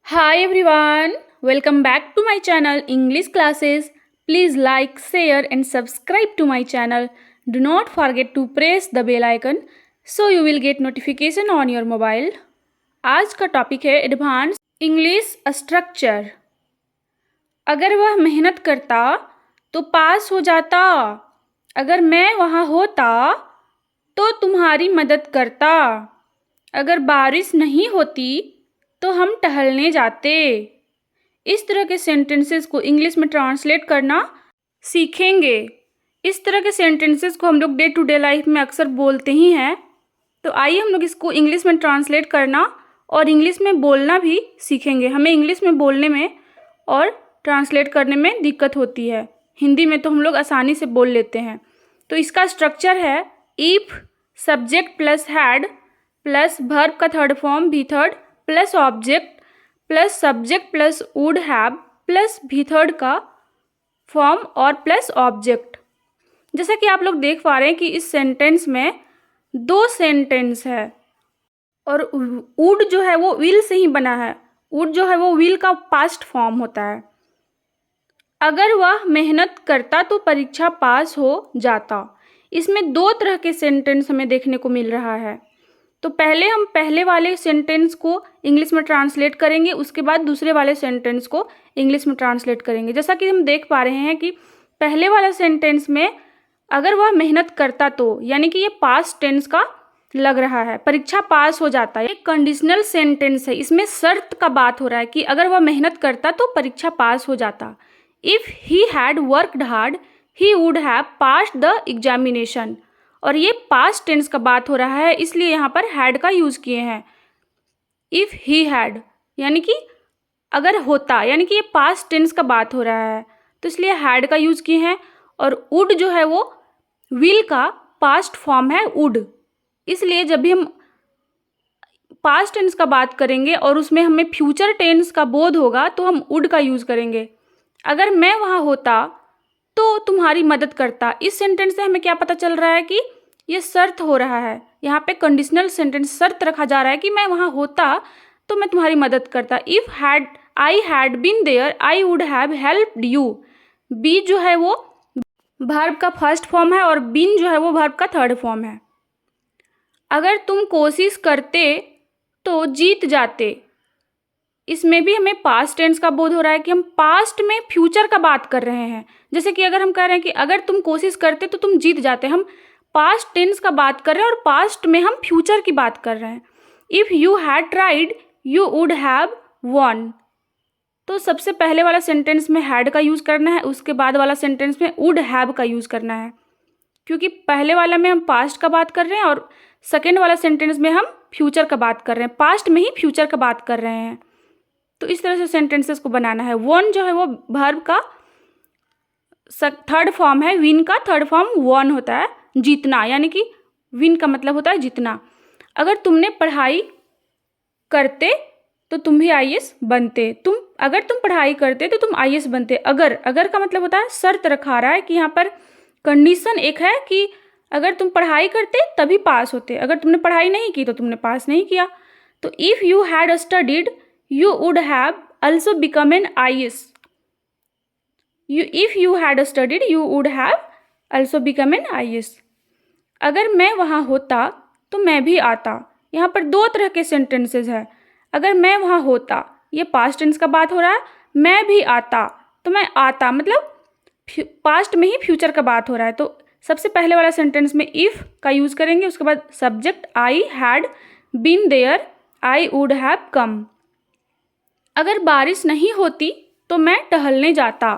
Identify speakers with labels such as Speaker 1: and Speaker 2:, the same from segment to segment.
Speaker 1: Hi everyone, welcome back to my channel English Classes. Please like, share and subscribe to my channel. Do not forget to press the bell icon so you will get notification on your mobile. आज का topic है advance English structure. अगर वह मेहनत करता तो पास हो जाता। अगर मैं वहाँ होता तो तुम्हारी मदद करता। अगर बारिश नहीं होती तो हम टहलने जाते। इस तरह के सेंटेंसेस को इंग्लिश में ट्रांसलेट करना सीखेंगे। इस तरह के सेंटेंसेस को हम लोग डे टू डे लाइफ में अक्सर बोलते ही हैं। तो आइए हम लोग इसको इंग्लिश में ट्रांसलेट करना और इंग्लिश में बोलना भी सीखेंगे। हमें इंग्लिश में बोलने में और ट्रांसलेट करने में दिक्कत होती है। हिंदी में तो हम लोग आसानी से बोल लेते हैं। तो इसका स्ट्रक्चर है if subject plus had plus verb का थर्ड फॉर्म भी third plus object plus subject plus would have plus भी थर्ड का फॉर्म और प्लस ऑब्जेक्ट। जैसा कि आप लोग देख पा रहे हैं कि इस सेंटेंस में दो सेंटेंस है और वुड जो है वो विल से ही बना है। वुड जो है वो विल का पास्ट फॉर्म होता है। अगर वह मेहनत करता तो परीक्षा पास हो जाता। इसमें दो तरह के सेंटेंस हमें देखने को मिल रहा है। तो पहले हम पहले वाले सेंटेंस को इंग्लिश में ट्रांसलेट करेंगे, उसके बाद दूसरे वाले सेंटेंस को इंग्लिश में ट्रांसलेट करेंगे। जैसा कि हम देख पा रहे हैं कि पहले वाला सेंटेंस में अगर वह मेहनत करता तो, यानी कि ये पास्ट टेंस का लग रहा है, परीक्षा पास हो जाता है। एक कंडीशनल सेंटेंस है, इसमें शर्त का बात हो रहा है कि अगर वह मेहनत करता तो परीक्षा पास हो जाता। If he had worked hard he would have passed the examination. और ये पास्ट टेंस का बात हो रहा है, इसलिए यहाँ पर हैड का यूज़ किए हैं। इफ़ ही हैड यानी कि अगर होता, यानी कि ये पास्ट टेंस का बात हो रहा है, तो इसलिए हैड का यूज़ किए हैं। और वुड जो है वो विल का पास्ट फॉर्म है वुड, इसलिए जब भी हम पास्ट टेंस का बात करेंगे और उसमें हमें फ्यूचर टेंस का बोध होगा तो हम वुड का यूज़ करेंगे। अगर मैं वहाँ होता तो तुम्हारी मदद करता। इस सेंटेंस से हमें क्या पता चल रहा है कि ये शर्त हो रहा है। यहाँ पे कंडीशनल सेंटेंस शर्त रखा जा रहा है कि मैं वहाँ होता तो मैं तुम्हारी मदद करता। If had I had been there I would have helped you. B जो है वो वर्ब का फर्स्ट फॉर्म है और बीन जो है वो वर्ब का थर्ड फॉर्म है। अगर तुम कोशिश करते तो जीत जाते। इसमें भी हमें पास्ट टेंस का बोध हो रहा है कि हम पास्ट में फ्यूचर का बात कर रहे हैं। जैसे कि अगर हम कह रहे हैं कि अगर तुम कोशिश करते तो तुम जीत जाते, हम पास्ट टेंस का बात कर रहे हैं और पास्ट में हम फ्यूचर की बात कर रहे हैं। If you had tried you would have von. तो सबसे पहले वाला सेंटेंस में हैड का यूज़ करना है, उसके बाद वाला सेंटेंस में वुड हैव का यूज़ करना है, क्योंकि पहले वाला में हम पास्ट का बात कर रहे हैं और सेकेंड वाला सेंटेंस में हम फ्यूचर का बात कर रहे हैं, पास्ट में ही फ्यूचर का बात कर रहे हैं। तो इस तरह से सेंटेंसेस को बनाना है। वॉन जो है वो वर्ब का थर्ड फॉर्म है, विन का थर्ड फॉर्म वॉन होता है, जीतना, यानी कि विन का मतलब होता है जीतना। अगर तुमने पढ़ाई करते तो तुम भी आईएएस बनते। अगर तुम पढ़ाई करते तो तुम आईएएस बनते। अगर का मतलब होता है शर्त रखा रहा है कि यहाँ पर कंडीशन एक है कि अगर तुम पढ़ाई करते तभी पास होते, अगर तुमने पढ़ाई नहीं की तो तुमने पास नहीं किया। तो if you had studied you would have also become an IAS. If you had studied, you would have also become an IAS. अगर मैं वहाँ होता तो मैं भी आता। यहाँ पर दो तरह के सेंटेंसेस है। अगर मैं वहाँ होता, ये पास्ट टेंस का बात हो रहा है। मैं भी आता, तो मैं आता मतलब पास्ट में ही फ्यूचर का बात हो रहा है। तो सबसे पहले वाला सेंटेंस में इफ़ का यूज़ करेंगे, उसके बाद subject I had been there I would have come. अगर बारिश नहीं होती तो मैं टहलने जाता।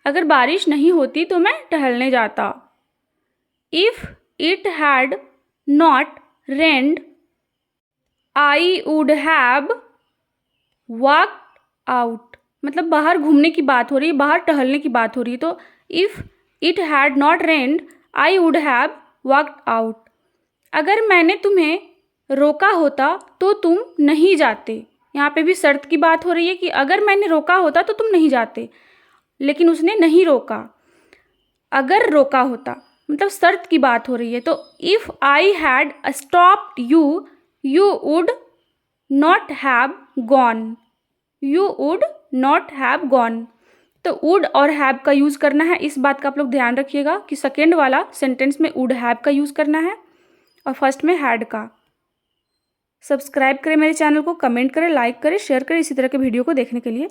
Speaker 1: अगर बारिश नहीं होती तो मैं टहलने जाता। If it had not rained I would have walked out. मतलब बाहर घूमने की बात हो रही है, बाहर टहलने की बात हो रही है। तो if it had not rained I would have walked out. अगर मैंने तुम्हें रोका होता तो तुम नहीं जाते। यहाँ पे भी शर्त की बात हो रही है कि अगर मैंने रोका होता तो तुम नहीं जाते, लेकिन उसने नहीं रोका। अगर रोका होता मतलब शर्त की बात हो रही है। तो if I had stopped you you would not have gone. You would not have gone. तो वुड और हैव का यूज़ करना है, इस बात का आप लोग ध्यान रखिएगा कि सेकेंड वाला सेंटेंस में वुड हैव का यूज़ करना है और फर्स्ट में हैड का। सब्सक्राइब करें मेरे चैनल को, कमेंट करें, लाइक करें, शेयर करें इसी तरह के वीडियो को देखने के लिए।